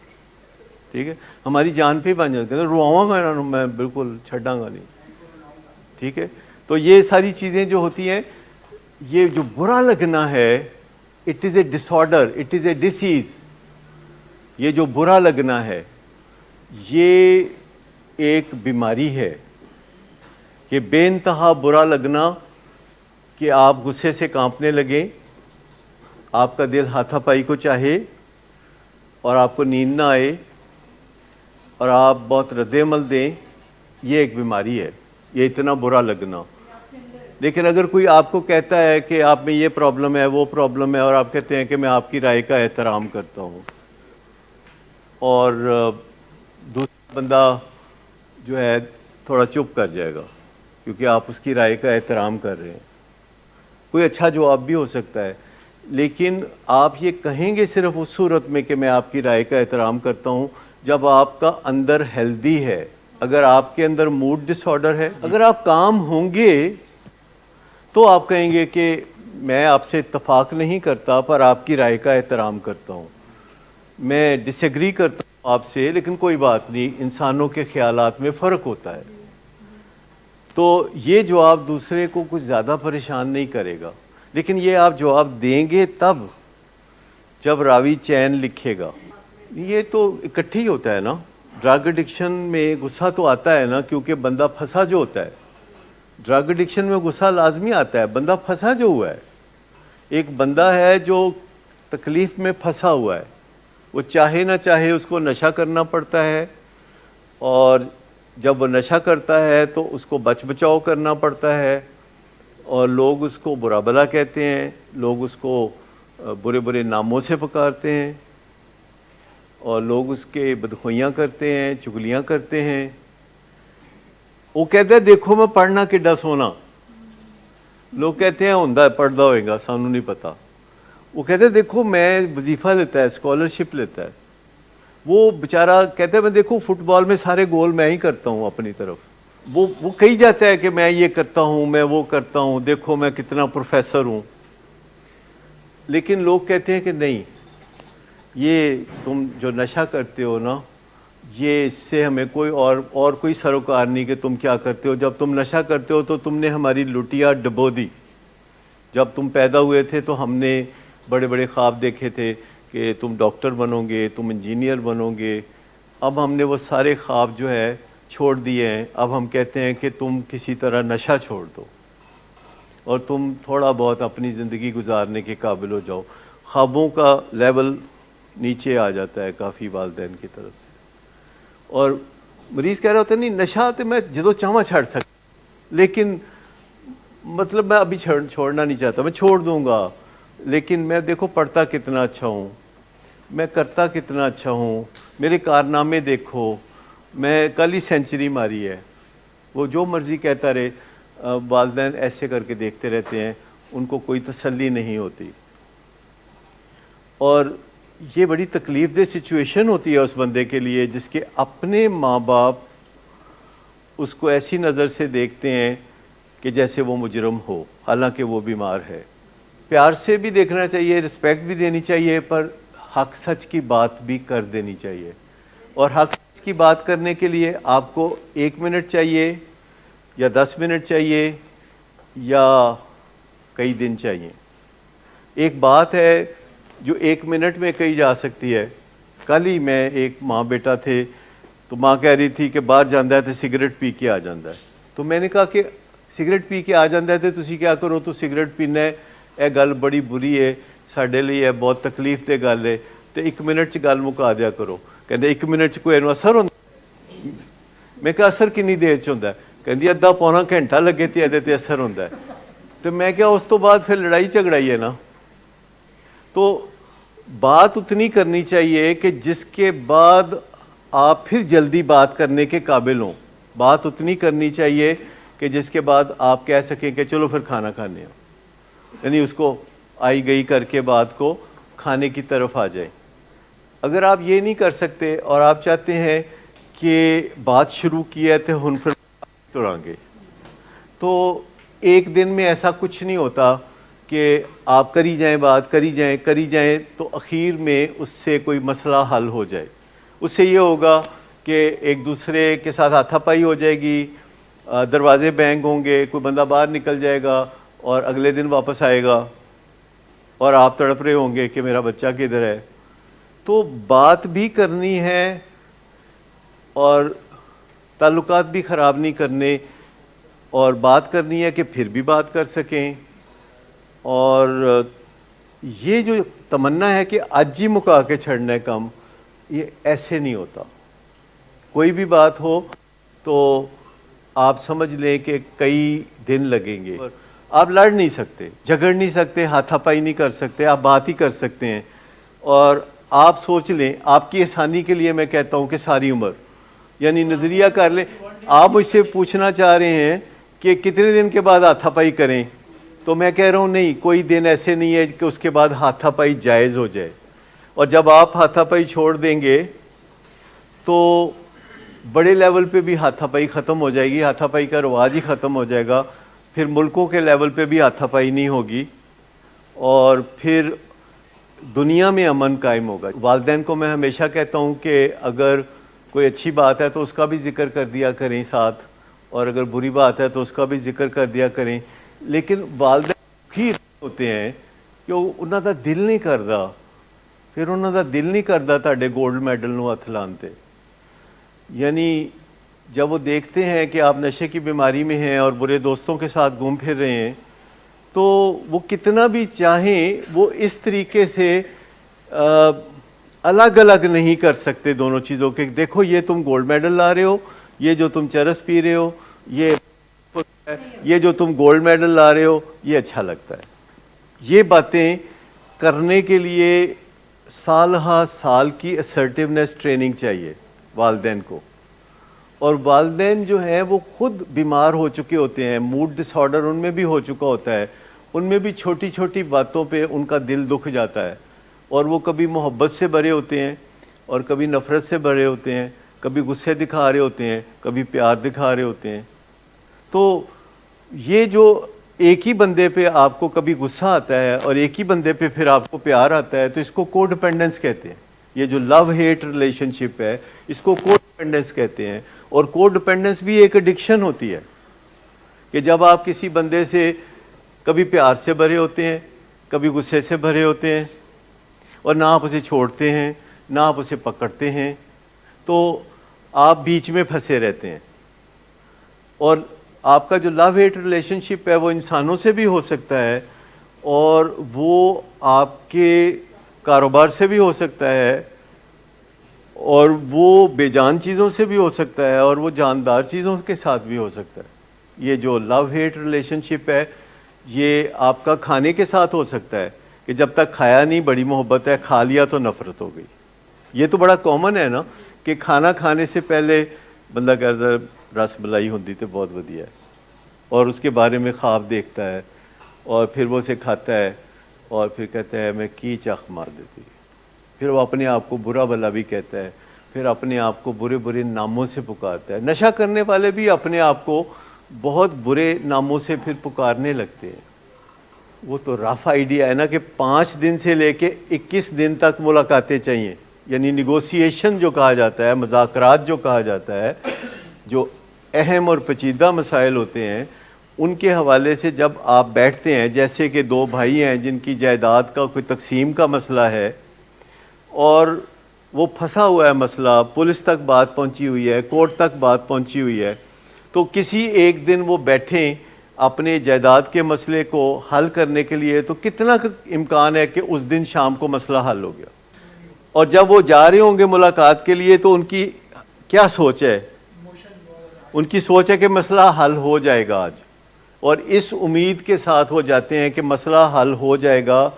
ٹھیک ہے، ہماری جان پہ بن جاتی ہے، رواں گا انہوں میں بالکل چھڈاں گا نہیں، ٹھیک ہے. تو یہ ساری چیزیں جو ہوتی ہیں، یہ جو برا لگنا ہے، it is a disorder, it is a disease. یہ جو برا لگنا ہے یہ ایک بیماری ہے. کہ بے انتہا برا لگنا، کہ آپ غصے سے کانپنے لگیں، آپ کا دل ہاتھا پائی کو چاہے اور آپ کو نیند نہ آئے اور آپ بہت رد عمل دیں، یہ ایک بیماری ہے، یہ اتنا برا لگنا. لیکن اگر کوئی آپ کو کہتا ہے کہ آپ میں یہ پرابلم ہے، وہ پرابلم ہے، اور آپ کہتے ہیں کہ میں آپ کی رائے کا احترام کرتا ہوں، اور دوسرا بندہ جو ہے تھوڑا چپ کر جائے گا کیونکہ آپ اس کی رائے کا احترام کر رہے ہیں، کوئی اچھا جواب بھی ہو سکتا ہے. لیکن آپ یہ کہیں گے صرف اس صورت میں کہ میں آپ کی رائے کا احترام کرتا ہوں جب آپ کا اندر ہیلدی ہے. اگر آپ کے اندر موڈ ڈس آرڈر ہے، اگر آپ کام ہوں گے تو آپ کہیں گے کہ میں آپ سے اتفاق نہیں کرتا پر آپ کی رائے کا احترام کرتا ہوں، میں ڈس ایگری کرتا ہوں آپ سے، لیکن کوئی بات نہیں، انسانوں کے خیالات میں فرق ہوتا ہے. تو یہ جواب دوسرے کو کچھ زیادہ پریشان نہیں کرے گا. لیکن یہ آپ جواب دیں گے تب جب راوی چین لکھے گا. یہ تو اکٹھے ہی ہوتا ہے نا. ڈرگ ایڈکشن میں غصہ تو آتا ہے نا، کیونکہ بندہ پھنسا جو ہوتا ہے. ڈرگ ایڈکشن میں غصہ لازمی آتا ہے، بندہ پھنسا جو ہوا ہے. ایک بندہ ہے جو تکلیف میں پھنسا ہوا ہے، وہ چاہے نہ چاہے اس کو نشہ کرنا پڑتا ہے، اور جب وہ نشہ کرتا ہے تو اس کو بچ بچاؤ کرنا پڑتا ہے، اور لوگ اس کو برا بلا کہتے ہیں، لوگ اس کو برے برے ناموں سے پکارتے ہیں، اور لوگ اس کے بدخوئیاں کرتے ہیں، چگلیاں کرتے ہیں. وہ کہتے ہیں دیکھو میں پڑھنا کڈا سونا، لوگ کہتے ہیں ہوندا ہے پڑھدا ہوئے گا سانوں نہیں پتا. وہ کہتے ہیں دیکھو میں وظیفہ لیتا ہے، اسکالرشپ لیتا ہے. وہ بیچارہ کہتے ہیں میں دیکھو فٹ بال میں سارے گول میں ہی کرتا ہوں اپنی طرف. وہ کہی جاتا ہے کہ میں یہ کرتا ہوں، میں وہ کرتا ہوں، دیکھو میں کتنا پروفیسر ہوں. لیکن لوگ کہتے ہیں کہ نہیں، یہ تم جو نشہ کرتے ہو نا، یہ اس سے ہمیں کوئی اور کوئی سروکار نہیں کہ تم کیا کرتے ہو. جب تم نشہ کرتے ہو تو تم نے ہماری لٹیا ڈبو دی. جب تم پیدا ہوئے تھے تو ہم نے بڑے بڑے خواب دیکھے تھے کہ تم ڈاکٹر بنو گے، تم انجینئر بنو گے. اب ہم نے وہ سارے خواب جو ہے چھوڑ دیے ہیں. اب ہم کہتے ہیں کہ تم کسی طرح نشہ چھوڑ دو اور تم تھوڑا بہت اپنی زندگی گزارنے کے قابل ہو جاؤ. خوابوں کا لیول نیچے آ جاتا ہے کافی والدین کی طرف سے. اور مریض کہہ رہا ہوتا ہے نہیں نشہ تو میں جدو چاہواں چھڑ سکتا، لیکن مطلب میں ابھی چھوڑنا نہیں چاہتا، میں چھوڑ دوں گا، لیکن میں دیکھو پڑھتا کتنا اچھا ہوں، میں کرتا کتنا اچھا ہوں، میرے کارنامے دیکھو، میں کل ہی سینچری ماری ہے. وہ جو مرضی کہتا رہے، والدین ایسے کر کے دیکھتے رہتے ہیں، ان کو کوئی تسلی نہیں ہوتی. اور یہ بڑی تکلیف دہ سچویشن ہوتی ہے اس بندے کے لیے جس کے اپنے ماں باپ اس کو ایسی نظر سے دیکھتے ہیں کہ جیسے وہ مجرم ہو، حالانکہ وہ بیمار ہے. پیار سے بھی دیکھنا چاہیے، رسپیکٹ بھی دینی چاہیے، پر حق سچ کی بات بھی کر دینی چاہیے. اور حق سچ کی بات کرنے کے لیے آپ کو 1 منٹ چاہیے یا 10 منٹ چاہیے یا کئی دن چاہیے. ایک بات ہے جو 1 منٹ میں کہی جا سکتی ہے. کل ہی میں ایک ماں بیٹا تھے تو ماں کہہ رہی تھی کہ باہر جاندہ ہے تو سگریٹ پی کے آ جاندہ ہے. تو میں نے کہا کہ سگریٹ پی کے آ جاندہ ہے تو تسی کیا کرو، تو سگریٹ پینا ہے، یہ گل بڑی بری ہے ساڈے لیے، بہت تکلیف دہ گل ہے، تو 1 منٹ چ گل مکا دیا کرو. کہندے 1 منٹ چ کوئی اینو اثر ہوندا؟ میں کہا اثر کنی دیر چ ہوندا ہے؟ کہندی ادھا پونا گھنٹہ لگے تے ادھے تے اثر ہوندا ہے. تو میں کہا اس تو بعد پھر لڑائی جھگڑائی ہے نا. تو بات اتنی کرنی چاہیے کہ جس کے بعد آپ پھر جلدی بات کرنے کے قابل ہوں. بات اتنی کرنی چاہیے کہ جس کے بعد آپ کہہ سکیں کہ چلو پھر کھانا کھانے ہیں. یعنی اس کو آئی گئی کر کے بات کو کھانے کی طرف آ جائیں. اگر آپ یہ نہیں کر سکتے اور آپ چاہتے ہیں کہ بات شروع کی ہے تو ہن پھر گے، تو ایک دن میں ایسا کچھ نہیں ہوتا کہ آپ کری جائیں بات کری جائیں تو اخیر میں اس سے کوئی مسئلہ حل ہو جائے. اس سے یہ ہوگا کہ ایک دوسرے کے ساتھ ہاتھا پائی ہو جائے گی، دروازے بینگ ہوں گے، کوئی بندہ باہر نکل جائے گا اور اگلے دن واپس آئے گا اور آپ تڑپ رہے ہوں گے کہ میرا بچہ کدھر ہے. تو بات بھی کرنی ہے اور تعلقات بھی خراب نہیں کرنے، اور بات کرنی ہے کہ پھر بھی بات کر سکیں. اور یہ جو تمنا ہے کہ آج ہی مکا کے چھڑنا ہے کم، یہ ایسے نہیں ہوتا. کوئی بھی بات ہو تو آپ سمجھ لیں کہ کئی دن لگیں گے. آپ لڑ نہیں سکتے، جھگڑ نہیں سکتے، ہاتھا پائی نہیں کر سکتے، آپ بات ہی کر سکتے ہیں. اور آپ سوچ لیں، آپ کی آسانی کے لیے میں کہتا ہوں کہ ساری عمر، یعنی نظریہ کر لیں. آپ مجھ سے پوچھنا چاہ رہے ہیں کہ کتنے دن کے بعد ہاتھا پائی کریں، تو میں کہہ رہا ہوں نہیں، کوئی دن ایسے نہیں ہے کہ اس کے بعد ہاتھا پائی جائز ہو جائے. اور جب آپ ہاتھا پائی چھوڑ دیں گے تو بڑے لیول پہ بھی ہاتھا پائی ختم ہو جائے گی، ہاتھا پائی کا رواج ہی ختم ہو جائے گا. پھر ملکوں کے لیول پہ بھی ہاتھا پائی نہیں ہوگی اور پھر دنیا میں امن قائم ہوگا. والدین کو میں ہمیشہ کہتا ہوں کہ اگر کوئی اچھی بات ہے تو اس کا بھی ذکر کر دیا کریں ساتھ، اور اگر بری بات ہے تو اس کا بھی ذکر کر دیا کریں. لیکن والدین ہی ہوتے ہیں کہ انہوں دا دل نہیں کردا، پھر انہوں دا دل نہیں کردا تہاڈے گولڈ میڈل نو ہتھ لان تے. یعنی جب وہ دیکھتے ہیں کہ آپ نشے کی بیماری میں ہیں اور برے دوستوں کے ساتھ گھوم پھر رہے ہیں، تو وہ کتنا بھی چاہیں وہ اس طریقے سے الگ الگ نہیں کر سکتے دونوں چیزوں کے. دیکھو یہ تم گولڈ میڈل لا رہے ہو، یہ جو تم چرس پی رہے ہو، یہ جو تم گولڈ میڈل لا رہے ہو یہ اچھا لگتا ہے. یہ باتیں کرنے کے لیے سال ہا سال کی اسرٹیونیس ٹریننگ چاہیے والدین کو. اور والدین جو ہیں وہ خود بیمار ہو چکے ہوتے ہیں، موڈ ڈس آرڈر ان میں بھی ہو چکا ہوتا ہے، ان میں بھی چھوٹی چھوٹی باتوں پہ ان کا دل دکھ جاتا ہے، اور وہ کبھی محبت سے بھرے ہوتے ہیں اور کبھی نفرت سے بھرے ہوتے ہیں، کبھی غصے دکھا رہے ہوتے ہیں، کبھی پیار دکھا رہے ہوتے ہیں. تو یہ جو ایک ہی بندے پہ آپ کو کبھی غصہ آتا ہے اور ایک ہی بندے پہ پھر آپ کو پیار آتا ہے، تو اس کو کو ڈیپینڈنس کہتے ہیں. یہ جو لو ہیٹ ریلیشن شپ ہے اس کو کو ڈیپینڈنس کہتے ہیں. اور کو ڈیپینڈنس بھی ایک ایڈکشن ہوتی ہے کہ جب آپ کسی بندے سے کبھی پیار سے بھرے ہوتے ہیں، کبھی غصے سے بھرے ہوتے ہیں، اور نہ آپ اسے چھوڑتے ہیں نہ آپ اسے پکڑتے ہیں، تو آپ بیچ میں پھنسے رہتے ہیں. اور آپ کا جو لو ہیٹ ریلیشن شپ ہے وہ انسانوں سے بھی ہو سکتا ہے، اور وہ آپ کے کاروبار سے بھی ہو سکتا ہے، اور وہ بے جان چیزوں سے بھی ہو سکتا ہے، اور وہ جاندار چیزوں کے ساتھ بھی ہو سکتا ہے. یہ جو لو ہیٹ ریلیشن شپ ہے یہ آپ کا کھانے کے ساتھ ہو سکتا ہے کہ جب تک کھایا نہیں بڑی محبت ہے، کھا لیا تو نفرت ہو گئی. یہ تو بڑا کامن ہے نا کہ کھانا کھانے سے پہلے بندہ کہتا ہے رس ملائی ہوندی تو بہت ودیا ہے، اور اس کے بارے میں خواب دیکھتا ہے، اور پھر وہ اسے کھاتا ہے اور پھر کہتا ہے میں کی چاخ مار دیتی. پھر وہ اپنے آپ کو برا بھلا بھی کہتا ہے، پھر اپنے آپ کو برے برے ناموں سے پکارتا ہے. نشہ کرنے والے بھی اپنے آپ کو بہت برے ناموں سے پھر پکارنے لگتے ہیں. وہ تو رف آئیڈیا ہے نا کہ 5 دن سے لے کے 21 دن تک ملاقاتیں چاہیے، یعنی نیگوسیشن جو کہا جاتا ہے، مذاکرات جو کہا جاتا ہے، جو اہم اور پیچیدہ مسائل ہوتے ہیں ان کے حوالے سے جب آپ بیٹھتے ہیں، جیسے کہ 2 بھائی ہیں جن کی جائیداد کا کوئی تقسیم کا مسئلہ ہے اور وہ پھنسا ہوا ہے مسئلہ، پولیس تک بات پہنچی ہوئی ہے، کورٹ تک بات پہنچی ہوئی ہے، تو کسی ایک دن وہ بیٹھیں اپنے جائیداد کے مسئلے کو حل کرنے کے لیے، تو کتنا امکان ہے کہ اس دن شام کو مسئلہ حل ہو گیا. اور جب وہ جا رہے ہوں گے ملاقات کے لیے تو ان کی کیا سوچ ہے؟ ان کی سوچ ہے کہ مسئلہ حل ہو جائے گا آج، اور اس امید کے ساتھ وہ جاتے ہیں کہ مسئلہ حل ہو جائے گا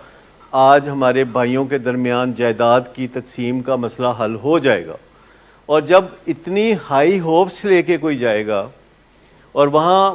آج، ہمارے بھائیوں کے درمیان جائیداد کی تقسیم کا مسئلہ حل ہو جائے گا. اور جب اتنی ہائی ہوپس لے کے کوئی جائے گا اور وہاں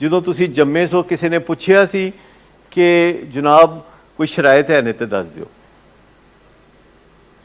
ਜਦੋਂ ਤੁਸੀਂ ਜੰਮੇ ਸੋ ਕਿਸੇ ਨੇ ਪੁੱਛਿਆ ਸੀ ਕਿ ਜਨਾਬ ਕੋਈ ਸ਼ਰਾਇਤ ਹੈ ਨੇ ਤੇ ਦੱਸ ਦਿਓ?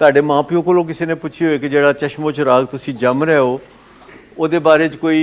ਤੁਹਾਡੇ ਮਾਪਿਓ ਕੋਲੋਂ ਕਿਸੇ ਨੇ ਪੁੱਛੀ ਹੋਏ ਕਿ ਜਿਹੜਾ ਚਸ਼ਮੋ ਚਿਰਾਗ ਤੁਸੀਂ ਜੰਮ ਰਹੇ ਹੋ ਉਹਦੇ ਬਾਰੇ 'ਚ ਕੋਈ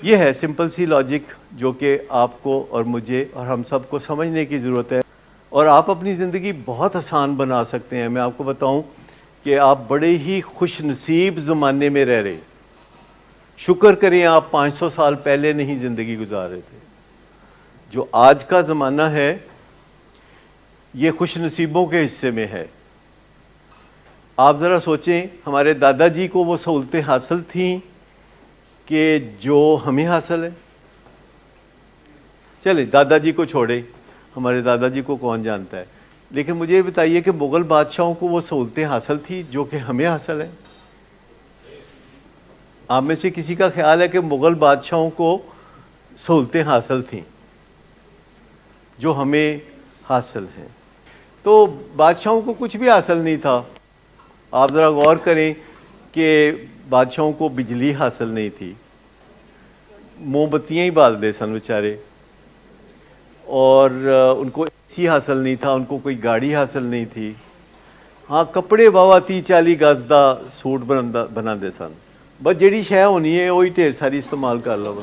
یہ ہے سمپل سی لاجک جو کہ آپ کو اور مجھے اور ہم سب کو سمجھنے کی ضرورت ہے، اور آپ اپنی زندگی بہت آسان بنا سکتے ہیں. میں آپ کو بتاؤں کہ آپ بڑے ہی خوش نصیب زمانے میں رہ رہے. شکر کریں آپ 500 سال پہلے نہیں زندگی گزار رہے تھے. جو آج کا زمانہ ہے یہ خوش نصیبوں کے حصے میں ہے. آپ ذرا سوچیں ہمارے دادا جی کو وہ سہولتیں حاصل تھیں کہ جو ہمیں حاصل ہے؟ چلے دادا جی کو چھوڑے، ہمارے دادا جی کو کون جانتا ہے، لیکن مجھے یہ بتائیے کہ مغل بادشاہوں کو وہ سہولتیں حاصل تھیں جو کہ ہمیں حاصل ہیں؟ آپ میں سے کسی کا خیال ہے کہ مغل بادشاہوں کو سہولتیں حاصل تھیں جو ہمیں حاصل ہیں؟ تو بادشاہوں کو کچھ بھی حاصل نہیں تھا. آپ ذرا غور کریں کہ بادشاہوں کو بجلی حاصل نہیں تھی، موم بتیاں ہی بال دے سن بیچارے، اور ان کو اے سی حاصل نہیں تھا، ان کو کوئی گاڑی حاصل نہیں تھی. ہاں کپڑے واہ 30-40 گز دا سوٹ بنا دے سن، بس جیڑی شے ہونی ہے وہی ڈھیر ساری استعمال کر لو.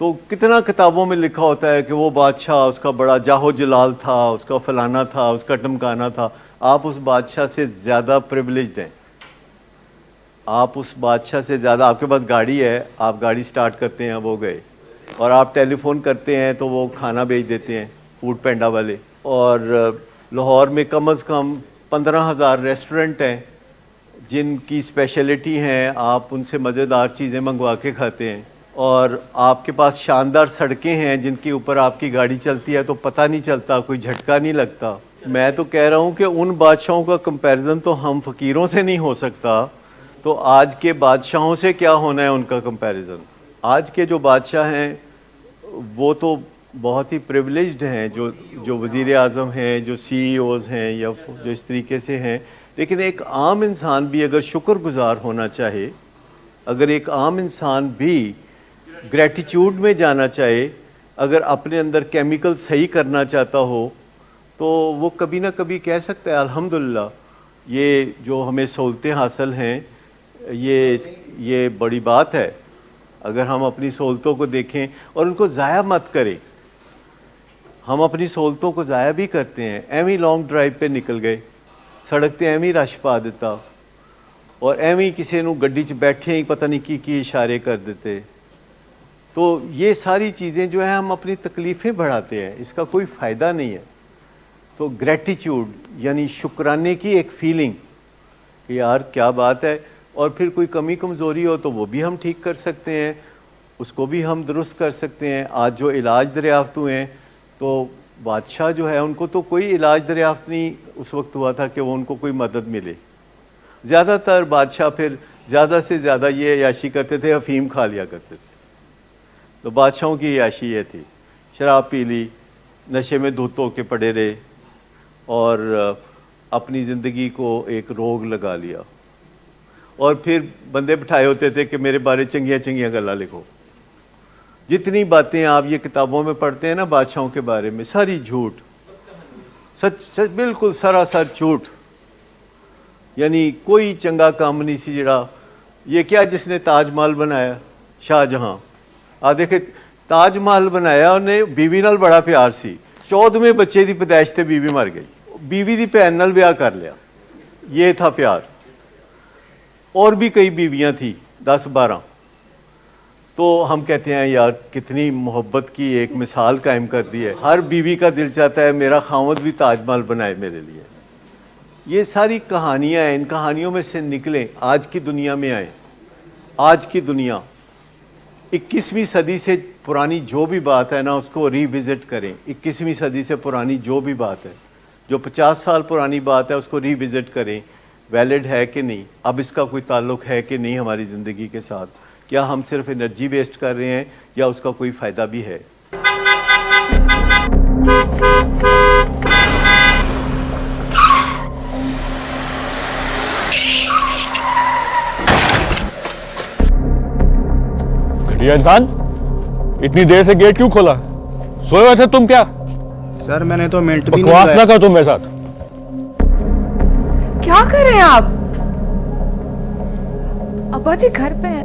تو کتنا کتابوں میں لکھا ہوتا ہے کہ وہ بادشاہ اس کا بڑا جاہو جلال تھا، اس کا فلانا تھا، اس کا ٹمکانا تھا. آپ اس بادشاہ سے زیادہ پریویلیجڈ ہیں. آپ اس بادشاہ سے زیادہ، آپ کے پاس گاڑی ہے، آپ گاڑی سٹارٹ کرتے ہیں وہ گئے، اور آپ ٹیلی فون کرتے ہیں تو وہ کھانا بھیج دیتے ہیں فوڈ پینڈا والے. اور لاہور میں کم از کم 15,000 ریسٹورنٹ ہیں جن کی اسپیشلٹی ہیں آپ ان سے مزیدار چیزیں منگوا کے کھاتے ہیں. اور آپ کے پاس شاندار سڑکیں ہیں جن کے اوپر آپ کی گاڑی چلتی ہے تو پتہ نہیں چلتا، کوئی جھٹکا نہیں لگتا. میں تو کہہ رہا ہوں کہ ان بادشاہوں کا کمپیریزن تو ہم فقیروں سے نہیں ہو سکتا، تو آج کے بادشاہوں سے کیا ہونا ہے ان کا کمپیریزن؟ آج کے جو بادشاہ ہیں وہ تو بہت ہی پریویلیجڈ ہیں، جو وزیر اعظم ہیں، جو سی ای اوز ہیں، یا جو اس طریقے سے ہیں. لیکن ایک عام انسان بھی اگر شکر گزار ہونا چاہے، اگر ایک عام انسان بھی گریٹیچیوڈ میں جانا چاہے، اگر اپنے اندر کیمیکل صحیح کرنا چاہتا ہو، تو وہ کبھی نہ کبھی کہہ سکتا ہے الحمدللہ یہ جو ہمیں سہولتیں حاصل ہیں یہ بڑی بات ہے. اگر ہم اپنی سہولتوں کو دیکھیں اور ان کو ضائع مت کریں. ہم اپنی سہولتوں کو ضائع بھی کرتے ہیں. ایویں لانگ ڈرائیو پہ نکل گئے، سڑک تے ایویں رش پا دیتا، اور ایویں کسی نو گڈی چ بیٹھے ہی پتہ نہیں کی اشارے کر دیتے. تو یہ ساری چیزیں جو ہیں ہم اپنی تکلیفیں بڑھاتے ہیں، اس کا کوئی فائدہ نہیں ہے. تو گریٹیچیوڈ یعنی شکرانے کی ایک فیلنگ کہ یار کیا بات ہے، اور پھر کوئی کمی کمزوری ہو تو وہ بھی ہم ٹھیک کر سکتے ہیں، اس کو بھی ہم درست کر سکتے ہیں. آج جو علاج دریافت ہوئے ہیں تو بادشاہ جو ہے ان کو تو کوئی علاج دریافت نہیں اس وقت ہوا تھا کہ وہ ان کو کوئی مدد ملے. زیادہ تر بادشاہ پھر زیادہ سے زیادہ یہ عیاشی کرتے تھے، افیم کھا لیا کرتے تھے. تو بادشاہوں کی عیاشی یہ تھی، شراب پی لی، نشے میں دھت ہو کے پڑے رہے، اور اپنی زندگی کو ایک روگ لگا لیا. اور پھر بندے بٹھائے ہوتے تھے کہ میرے بارے چنگیاں چنگیاں گلاں لکھو. جتنی باتیں آپ یہ کتابوں میں پڑھتے ہیں نا بادشاہوں کے بارے میں، ساری جھوٹ، سچ بالکل سراسر جھوٹ. یعنی کوئی چنگا کام نہیں سی جڑا. یہ کیا جس نے تاج محل بنایا؟ شاہ جہاں. دیکھے تاج محل بنایا انہیں بیوی نال بڑا پیار سی، 14ویں بچے دی پیدائش تے بیوی مر گئی، بیوی دی بھین نال بیاہ کر لیا، یہ تھا پیار. اور بھی کئی بیویاں تھیں 10-12. تو ہم کہتے ہیں یار کتنی محبت کی ایک مثال قائم کر دی ہے. ہر بیوی کا دل چاہتا ہے میرا خاوند بھی تاج محل بنائے میرے لیے. یہ ساری کہانیاں ہیں، ان کہانیوں میں سے نکلیں، آج کی دنیا میں آئیں. آج کی دنیا 21ویں صدی سے پرانی جو بھی بات ہے نا اس کو ری وزٹ کریں. 21ویں صدی سے پرانی جو بھی بات ہے، جو 50 سال پرانی بات ہے اس کو ری وزٹ کریں. ویلڈ ہے کہ نہیں، اب اس کا کوئی تعلق ہے کہ نہیں ہماری زندگی کے ساتھ؟ کیا ہم صرف انرجی ویسٹ کر رہے ہیں یا اس کا کوئی فائدہ بھی ہے؟ گھٹیا انسان، اتنی دیر سے گیٹ کیوں کھولا؟ سوئے ہوئے تھے تم کیا؟ سر میں نے تو منٹ بھی بکواس نہ کرو تم میرے ساتھ. کیا کر رہے ہیں آپ؟ ابا جی گھر پہ ہیں،